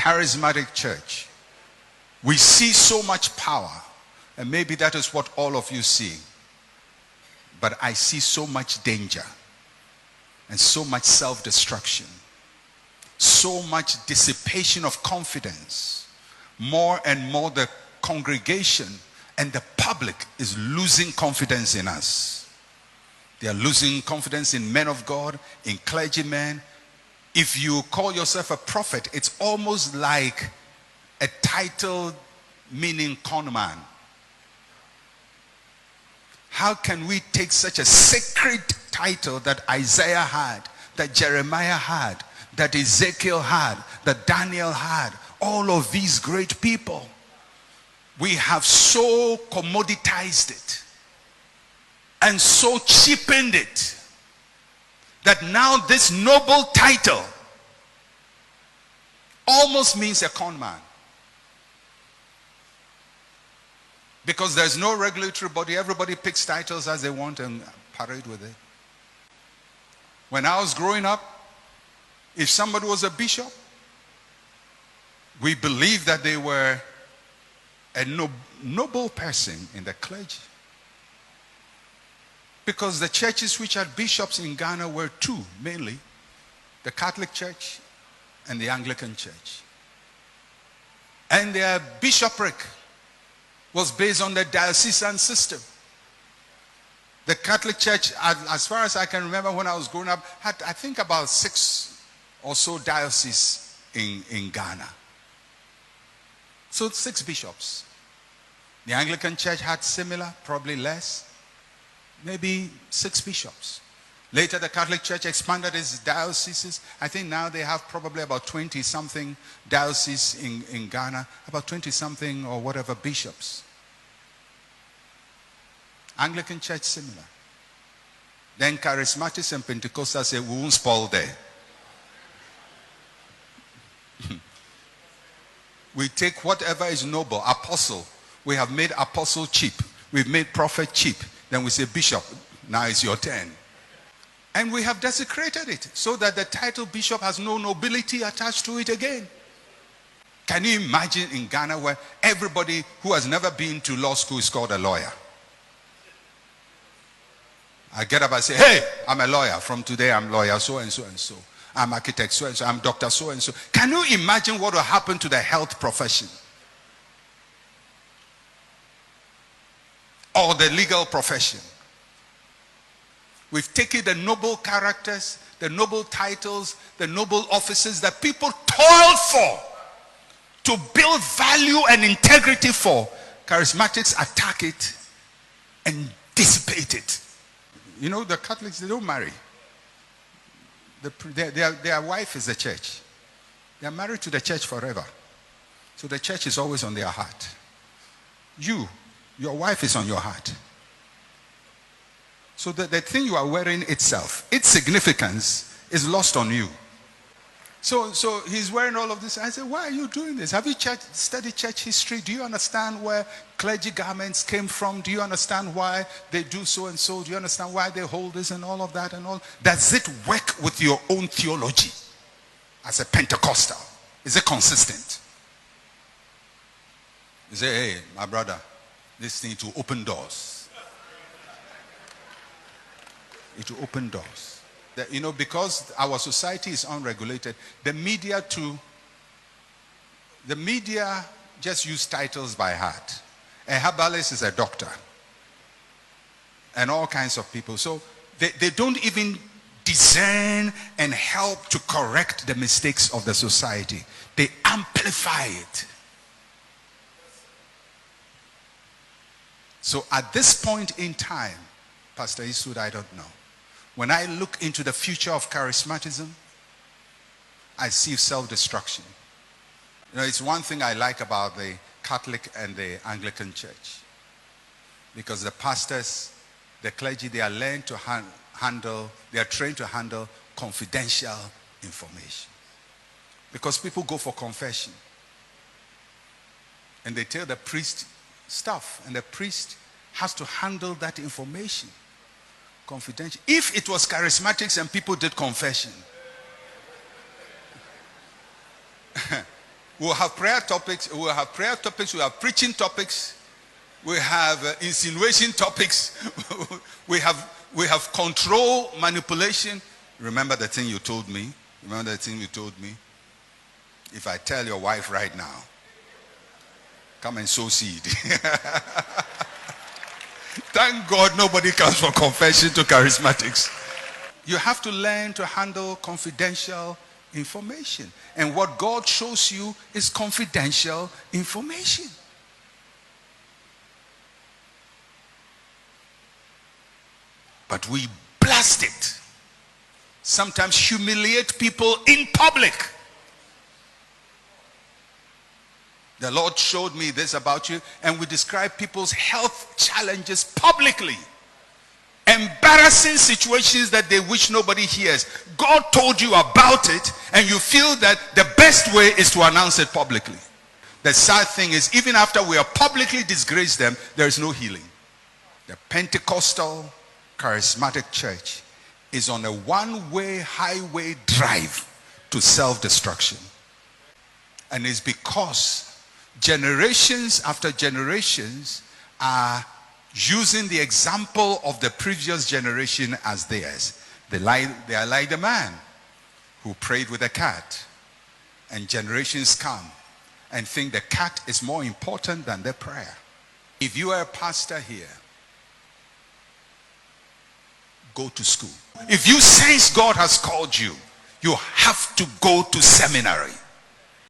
charismatic church, we see so much power, and maybe that is what all of you see. But I see so much danger and so much self-destruction, so much dissipation of confidence. More and more the congregation and the public is losing confidence in us. They are losing confidence in men of God, in clergymen. If you call yourself a prophet, it's almost like a title meaning con man. How can we take such a sacred title that Isaiah had, that Jeremiah had, that Ezekiel had, that Daniel had, all of these great people? We have so commoditized it and so cheapened it that now this noble title almost means a con man. Because there's no regulatory body, everybody picks titles as they want and parade with it. When I was growing up, if somebody was a bishop, we believed that they were a noble person in the clergy. Because the churches which had bishops in Ghana were two, mainly. The Catholic Church and the Anglican Church. And their bishopric was based on the diocesan system. The Catholic Church, as far as I can remember when I was growing up, had I think about 6 or so dioceses in Ghana. So 6 bishops. The Anglican Church had similar, probably less, maybe 6 bishops. Later the Catholic Church expanded its dioceses. I think now they have probably about 20-something dioceses in Ghana, about 20-something or whatever bishops. Anglican Church similar. Then Charismatics and Pentecostals say, we won't spoil there. We take whatever is noble. Apostle. We have made apostle cheap. We've made prophet cheap. Then we say, bishop, now it's your turn. And we have desecrated it so that the title bishop has no nobility attached to it again. Can you imagine in Ghana where everybody who has never been to law school is called a lawyer? I get up and say, hey, I'm a lawyer. From today I'm lawyer so and so and so. I'm architect so and so. I'm doctor so and so. Can you imagine what will happen to the health profession? Or the legal profession? We've taken the noble characters, the noble titles, the noble offices that people toil for, to build value and integrity for. Charismatics attack it and dissipate it. You know, the Catholics, they don't marry. Their wife is the church. They are married to the church forever. So the church is always on their heart. Your wife is on your heart. So the thing you are wearing itself, its significance is lost on you. So he's wearing all of this. I said, why are you doing this? Have you studied church history? Do you understand where clergy garments came from? Do you understand why they do so and so? Do you understand why they hold this and all of that and all? Does it work with your own theology as a Pentecostal? Is it consistent? You say, hey, my brother, this thing to open doors. It will open doors. You know, because our society is unregulated, the media just use titles by heart. A herbalist is a doctor. And all kinds of people. So they don't even discern and help to correct the mistakes of the society. They amplify it. So at this point in time, Pastor Eastwood, I don't know. When I look into the future of charismatism, I see self-destruction. You know, it's one thing I like about the Catholic and the Anglican Church. Because the pastors, the clergy, they are trained to handle confidential information. Because people go for confession. And they tell the priest stuff. And the priest has to handle that information. Confidential. If it was charismatics and people did confession, We'll have prayer topics. We'll have prayer topics. We'll have preaching topics. We have insinuation topics. we have control, manipulation. Remember the thing you told me? Remember the thing you told me? If I tell your wife right now, come and sow seed. Thank God nobody comes for confession to charismatics. You have to learn to handle confidential information. And what God shows you is confidential information. But we blast it. Sometimes humiliate people in public. The Lord showed me this about you, and we describe people's health challenges publicly. Embarrassing situations that they wish nobody hears. God told you about it, and you feel that the best way is to announce it publicly. The sad thing is, even after we have publicly disgraced them, there is no healing. The Pentecostal charismatic church is on a one-way highway drive to self-destruction. And it's because generations after generations are using the example of the previous generation as theirs. They are like the man who prayed with a cat. And generations come and think the cat is more important than the prayer. If you are a pastor here, go to school. If you sense God has called you, you have to go to seminary.